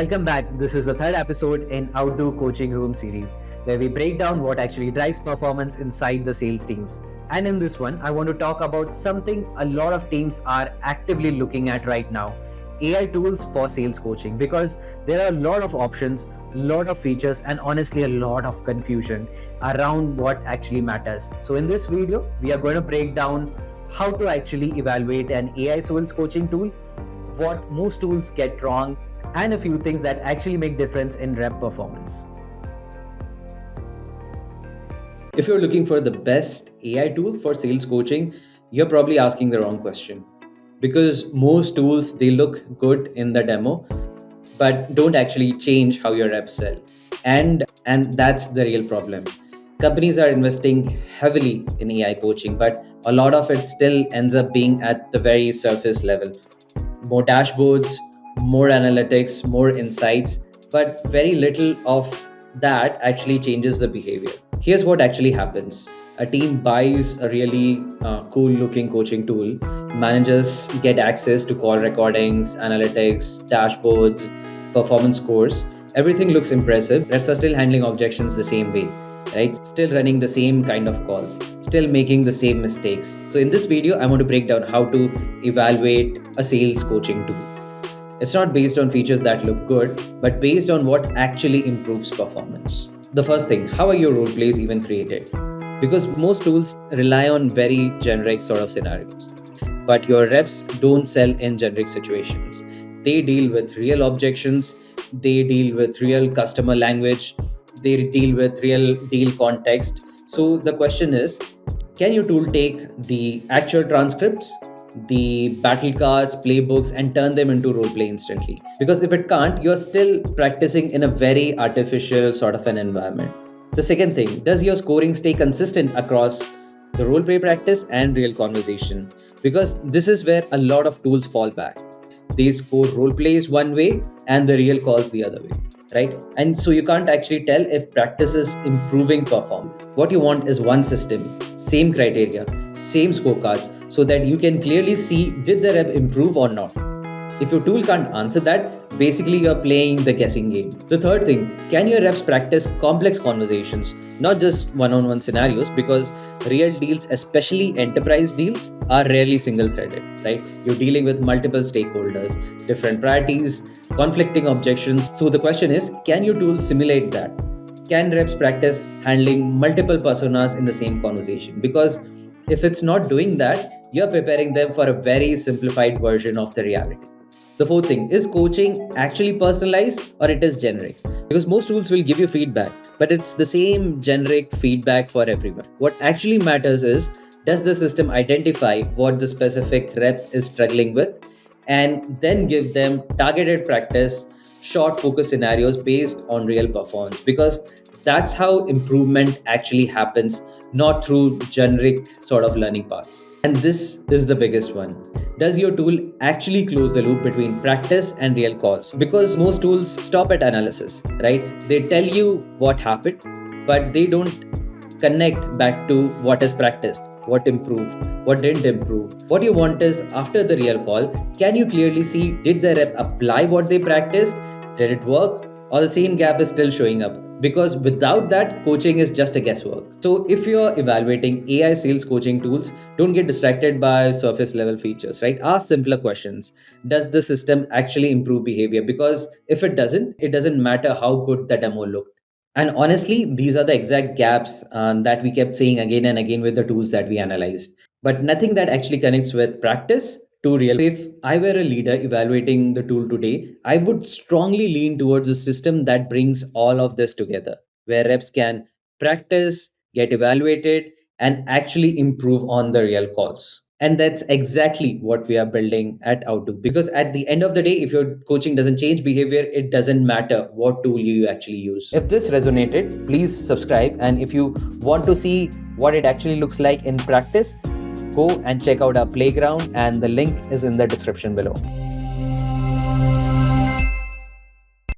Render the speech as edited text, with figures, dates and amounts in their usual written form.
Welcome back. This is the third episode in Outdoo Coaching Room series, where we break down what actually drives performance inside the sales teams. And in this one, I want to talk about something a lot of teams are actively looking at right now: AI tools for sales coaching, because there are a lot of options, a lot of features, and honestly, a lot of confusion around what actually matters. So, in this video, we are going to break down how to actually evaluate an AI sales coaching tool, what most tools get wrong, and a few things that actually make difference in rep performance. If you're looking for the best AI tool for sales coaching, you're probably asking the wrong question. Because most tools, they look good in the demo, but don't actually change how your reps sell. And that's the real problem. Companies are investing heavily in AI coaching, but a lot of it still ends up being at the very surface level. More dashboards, more analytics, more insights, but very little of that actually changes the behavior. Here's what actually happens: a team buys a really cool looking coaching tool, managers get access to call recordings, analytics, dashboards, performance scores. Everything looks impressive. Reps are still handling objections the same way, right? Still running the same kind of calls, still making the same mistakes. So in this video, I want to break down how to evaluate a sales coaching tool. It's not based on features that look good, but based on what actually improves performance. The first thing, how are your role plays even created? Because most tools rely on very generic sort of scenarios, but your reps don't sell in generic situations. They deal with real objections, they deal with real customer language, they deal with real deal context. So the question is, can your tool take the actual transcripts, the battle cards, playbooks, and turn them into roleplay instantly? Because if it can't, you're still practicing in a very artificial sort of an environment. The second thing, does your scoring stay consistent across the roleplay practice and real conversation? Because this is where a lot of tools fall back. They score roleplays one way and the real calls the other way, right? And so you can't actually tell if practice is improving performance. What you want is one system, same criteria, same scorecards, so that you can clearly see, did the rep improve or not? If your tool can't answer that, basically you're playing the guessing game. The third thing, can your reps practice complex conversations, not just one-on-one scenarios? Because real deals, especially enterprise deals, are rarely single-threaded, right? You're dealing with multiple stakeholders, different priorities, conflicting objections. So the question is, can your tool simulate that? Can reps practice handling multiple personas in the same conversation? Because if it's not doing that, you're preparing them for a very simplified version of the reality. The fourth thing, is coaching actually personalized or it is generic? Because most tools will give you feedback, but it's the same generic feedback for everyone. What actually matters is, does the system identify what the specific rep is struggling with and then give them targeted practice, short focus scenarios based on real performance? Because that's how improvement actually happens, not through generic sort of learning paths. And this is the biggest one. Does your tool actually close the loop between practice and real calls? Because most tools stop at analysis, right? They tell you what happened, but they don't connect back to what is practiced, what improved, what didn't improve. What you want is, after the real call, can you clearly see, did the rep apply what they practiced? Did it work? Or the same gap is still showing up? Because without that, coaching is just a guesswork. So if you're evaluating AI sales coaching tools, don't get distracted by surface level features, right? Ask simpler questions. Does the system actually improve behavior? Because if it doesn't matter how good the demo looked. And honestly, these are the exact gaps that we kept saying again and again with the tools that we analyzed. But nothing that actually connects with practice to real. If I were a leader evaluating the tool today, I would strongly lean towards a system that brings all of this together, where reps can practice, get evaluated, and actually improve on the real calls. And that's exactly what we are building at Outdoo. Because at the end of the day, if your coaching doesn't change behavior, it doesn't matter what tool you actually use. If this resonated, please subscribe. And if you want to see what it actually looks like in practice, go and check out our playground, and the link is in the description below.